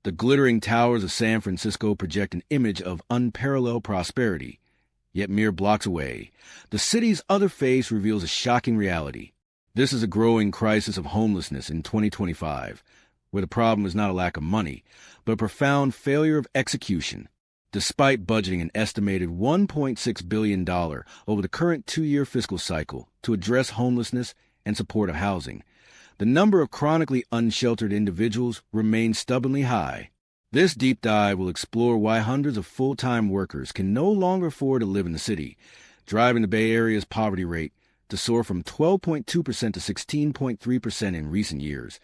The glittering towers of San Francisco project an image of unparalleled prosperity. Yet mere blocks away, the city's other face reveals a shocking reality. This is a growing crisis of homelessness in 2025, where the problem is not a lack of money, but a profound failure of execution. Despite budgeting an estimated $1.6 billion over the current 2-year fiscal cycle to address homelessness and supportive housing, the number of chronically unsheltered individuals remains stubbornly high. This deep dive will explore why hundreds of full-time workers can no longer afford to live in the city, driving the Bay Area's poverty rate to soar from 12.2% to 16.3% in recent years,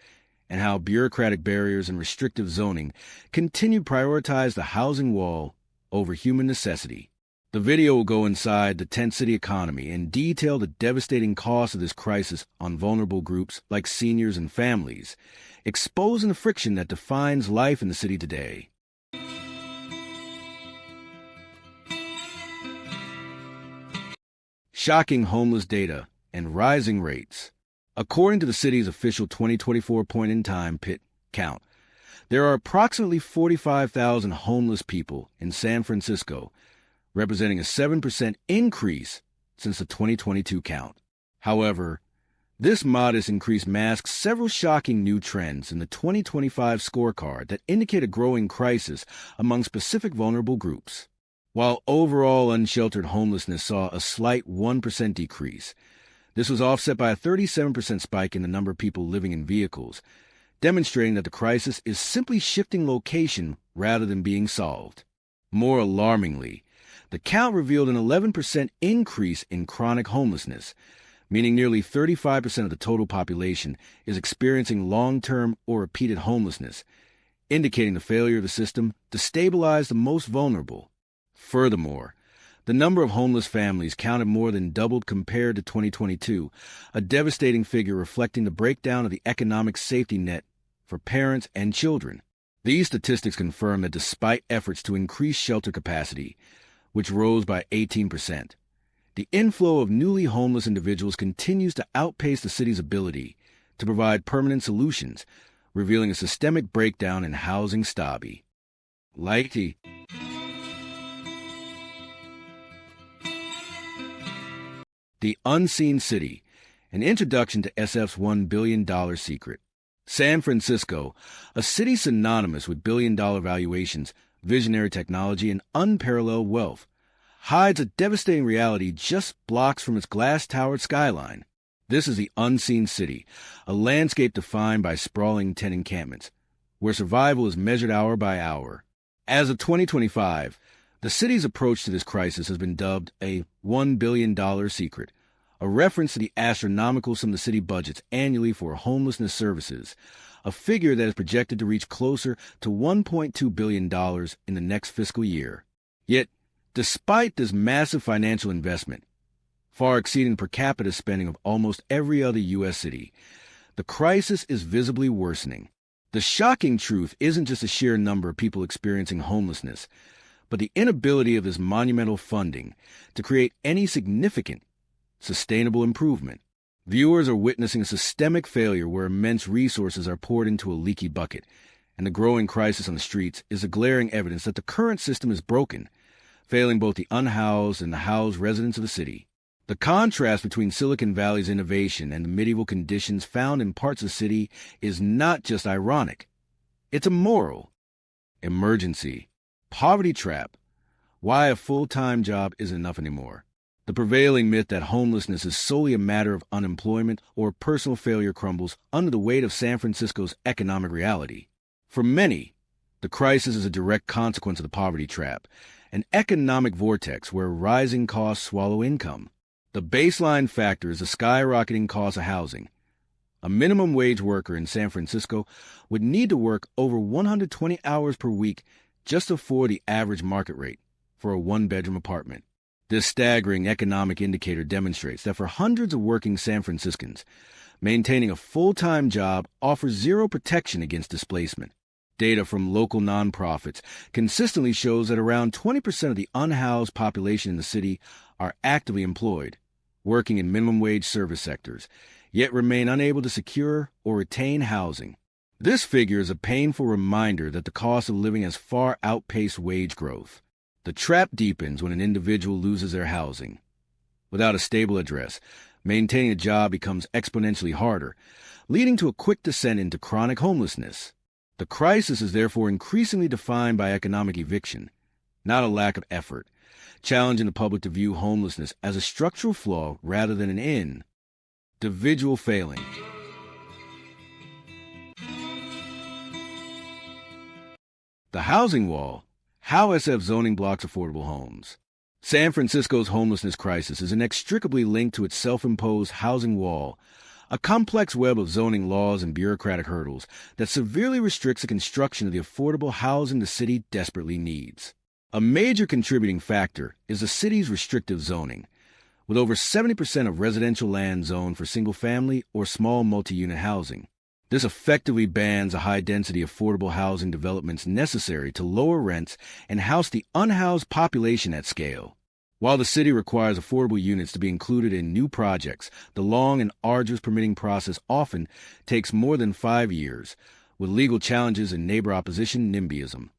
and how bureaucratic barriers and restrictive zoning continue to prioritize the housing wall over human necessity. The video will go inside the tent city economy and detail the devastating cost of this crisis on vulnerable groups like seniors and families, exposing the friction that defines life in the city today. Shocking homeless data and rising rates. According to the city's official 2024 point-in-time PIT count, there are approximately 45,000 homeless people in San Francisco, representing a 7% increase since the 2022 count. However, this modest increase masks several shocking new trends in the 2025 scorecard that indicate a growing crisis among specific vulnerable groups. While overall unsheltered homelessness saw a slight 1% decrease, this was offset by a 37% spike in the number of people living in vehicles, demonstrating that the crisis is simply shifting location rather than being solved. More alarmingly, the count revealed an 11% increase in chronic homelessness, meaning nearly 35% of the total population is experiencing long-term or repeated homelessness, indicating the failure of the system to stabilize the most vulnerable. Furthermore, the number of homeless families counted more than doubled compared to 2022, a devastating figure reflecting the breakdown of the economic safety net for parents and children. These statistics confirm that despite efforts to increase shelter capacity, which rose by 18%, the inflow of newly homeless individuals continues to outpace the city's ability to provide permanent solutions, revealing a systemic breakdown in housing stability. Lighty. The Unseen City, an introduction to SF's $1 billion secret. San Francisco, a city synonymous with billion-dollar valuations, visionary technology, and unparalleled wealth, hides a devastating reality just blocks from its glass-towered skyline. This is the Unseen City, a landscape defined by sprawling tent encampments, where survival is measured hour by hour. As of 2025, the city's approach to this crisis has been dubbed a $1 billion secret, a reference to the astronomical sum of the city budgets annually for homelessness services, a figure that is projected to reach closer to $1.2 billion in the next fiscal year. Yet, despite this massive financial investment, far exceeding per capita spending of almost every other U.S. city, the crisis is visibly worsening. The shocking truth isn't just the sheer number of people experiencing homelessness, but the inability of this monumental funding to create any significant, sustainable improvement. Viewers are witnessing a systemic failure where immense resources are poured into a leaky bucket, and the growing crisis on the streets is a glaring evidence that the current system is broken, failing both the unhoused and the housed residents of the city. The contrast between Silicon Valley's innovation and the medieval conditions found in parts of the city is not just ironic. It's a moral emergency. Poverty trap. Why a full-time job isn't enough anymore. The prevailing myth that homelessness is solely a matter of unemployment or personal failure crumbles under the weight of San Francisco's economic reality. For many, the crisis is a direct consequence of the poverty trap, an economic vortex where rising costs swallow income. The baseline factor is the skyrocketing cost of housing. A minimum wage worker in San Francisco would need to work over 120 hours per week just to afford the average market rate for a one-bedroom apartment. This staggering economic indicator demonstrates that for hundreds of working San Franciscans, maintaining a full-time job offers zero protection against displacement. Data from local nonprofits consistently shows that around 20% of the unhoused population in the city are actively employed, working in minimum wage service sectors, yet remain unable to secure or retain housing. This figure is a painful reminder that the cost of living has far outpaced wage growth. The trap deepens when an individual loses their housing. Without a stable address, maintaining a job becomes exponentially harder, leading to a quick descent into chronic homelessness. The crisis is therefore increasingly defined by economic eviction, not a lack of effort, challenging the public to view homelessness as a structural flaw rather than an individual failing. The housing wall. How SF zoning blocks affordable homes. San Francisco's homelessness crisis is inextricably linked to its self-imposed housing wall, a complex web of zoning laws and bureaucratic hurdles that severely restricts the construction of the affordable housing the city desperately needs. A major contributing factor is the city's restrictive zoning, with over 70% of residential land zoned for single-family or small multi-unit housing. This effectively bans the high-density affordable housing developments necessary to lower rents and house the unhoused population at scale. While the city requires affordable units to be included in new projects, the long and arduous permitting process often takes more than 5 years, with legal challenges and neighbor opposition NIMBYism,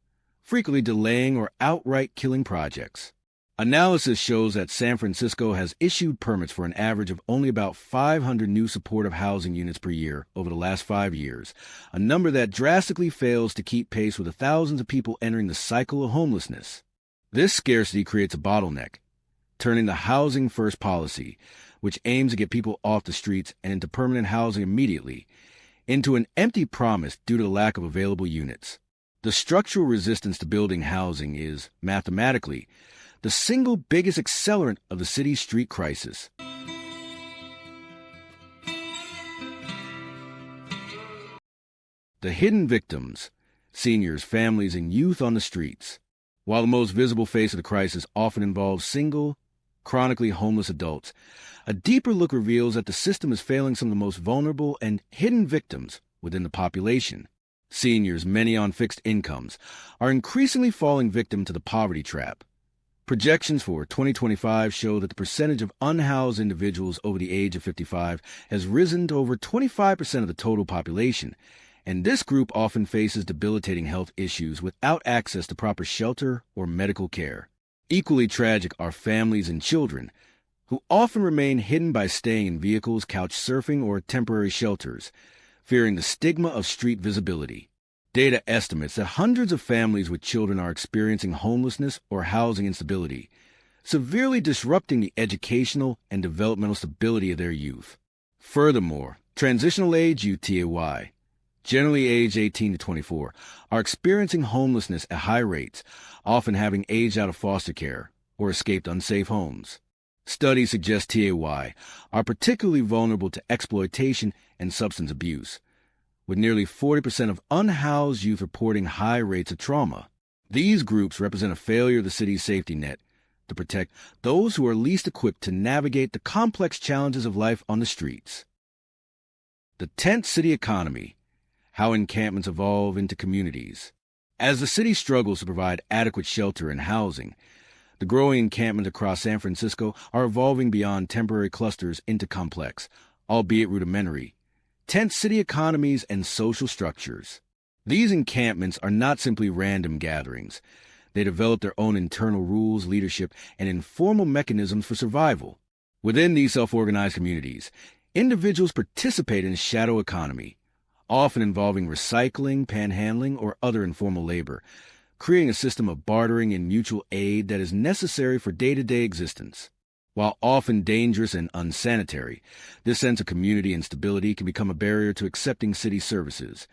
frequently delaying or outright killing projects. Analysis shows that San Francisco has issued permits for an average of only about 500 new supportive housing units per year over the last 5 years, a number that drastically fails to keep pace with the thousands of people entering the cycle of homelessness. This scarcity creates a bottleneck, turning the Housing First policy, which aims to get people off the streets and into permanent housing immediately, into an empty promise due to the lack of available units. The structural resistance to building housing is, mathematically, the single biggest accelerant of the city's street crisis. The hidden victims, seniors, families, and youth on the streets. While the most visible face of the crisis often involves single, chronically homeless adults, a deeper look reveals that the system is failing some of the most vulnerable and hidden victims within the population. Seniors, many on fixed incomes, are increasingly falling victim to the poverty trap. Projections for 2025 show that the percentage of unhoused individuals over the age of 55 has risen to over 25% of the total population, and this group often faces debilitating health issues without access to proper shelter or medical care. Equally tragic are families and children, who often remain hidden by staying in vehicles, couch surfing, or temporary shelters, fearing the stigma of street visibility. Data estimates that hundreds of families with children are experiencing homelessness or housing instability, severely disrupting the educational and developmental stability of their youth. Furthermore, transitional age youth TAY, generally aged 18 to 24, are experiencing homelessness at high rates, often having aged out of foster care or escaped unsafe homes. Studies suggest TAY are particularly vulnerable to exploitation and substance abuse, with nearly 40% of unhoused youth reporting high rates of trauma. These groups represent a failure of the city's safety net to protect those who are least equipped to navigate the complex challenges of life on the streets. The tent city economy, how encampments evolve into communities. As the city struggles to provide adequate shelter and housing, the growing encampments across San Francisco are evolving beyond temporary clusters into complex, albeit rudimentary, tent city economies and social structures. These encampments are not simply random gatherings. They develop their own internal rules, leadership, and informal mechanisms for survival. Within these self-organized communities, individuals participate in a shadow economy, often involving recycling, panhandling, or other informal labor, creating a system of bartering and mutual aid that is necessary for day-to-day existence. While often dangerous and unsanitary, this sense of community and stability can become a barrier to accepting city services.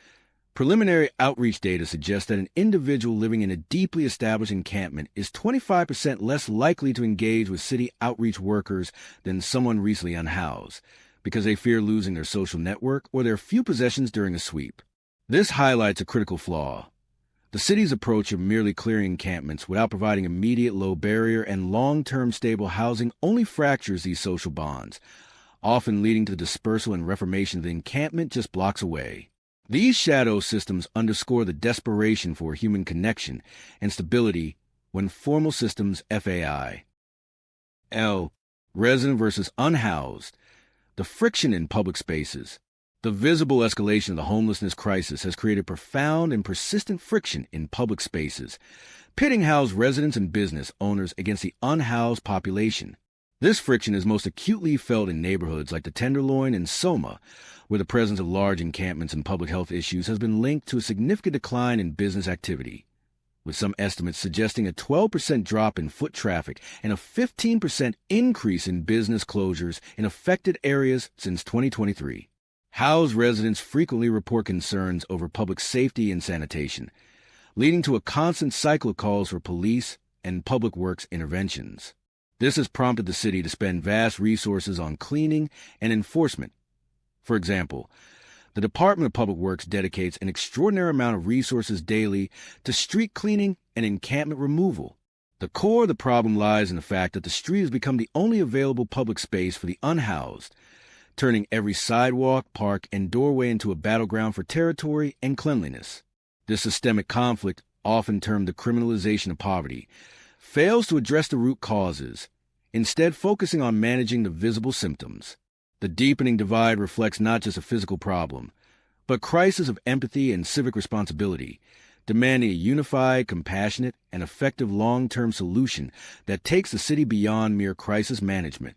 Preliminary outreach data suggests that an individual living in a deeply established encampment is 25% less likely to engage with city outreach workers than someone recently unhoused, because they fear losing their social network or their few possessions during a sweep. This highlights a critical flaw. The city's approach of merely clearing encampments without providing immediate low-barrier and long-term stable housing only fractures these social bonds, often leading to the dispersal and reformation of the encampment just blocks away. These shadow systems underscore the desperation for human connection and stability when formal systems FAI. Resident versus unhoused. The friction in public spaces. The visible escalation of the homelessness crisis has created profound and persistent friction in public spaces, pitting housed residents and business owners against the unhoused population. This friction is most acutely felt in neighborhoods like the Tenderloin and Soma, where the presence of large encampments and public health issues has been linked to a significant decline in business activity, with some estimates suggesting a 12% drop in foot traffic and a 15% increase in business closures in affected areas since 2023. Housed residents frequently report concerns over public safety and sanitation, leading to a constant cycle of calls for police and public works interventions. This has prompted the city to spend vast resources on cleaning and enforcement. For example, the Department of Public Works dedicates an extraordinary amount of resources daily to street cleaning and encampment removal. The core of the problem lies in the fact that the street has become the only available public space for the unhoused, turning every sidewalk, park, and doorway into a battleground for territory and cleanliness. This systemic conflict, often termed the criminalization of poverty, fails to address the root causes, instead focusing on managing the visible symptoms. The deepening divide reflects not just a physical problem, but a crisis of empathy and civic responsibility, demanding a unified, compassionate, and effective long-term solution that takes the city beyond mere crisis management.